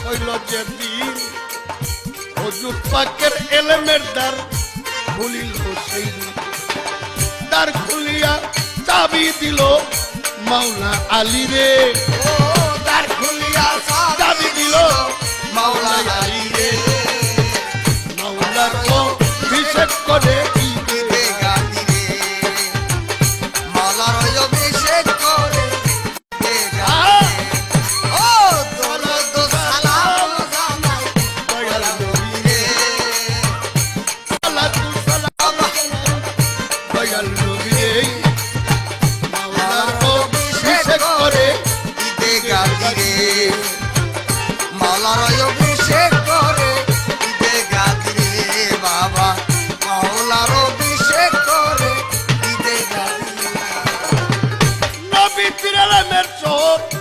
হইল যেদিন হুজুর পাকের এলেমের দ্বার খুলিল সেই দিন। দ্বার খুলিয়া চাবি দিল মাওলা আলী রে। দ্বার খুলিয়া চাবি দিল মাওলা আলী রে। মাওলার অভিষেক করে ঈদে গাদি রে। মাওলার অভিষেক করে ঈদে গাদি রে। ও দরুদ সালাম জানাই দয়াল নবী রে। সালাতু সালাম দয়াল নবী রে। মাওলার অভিষেক করে ঈদে গাদি রে। মাওলার অভিষেক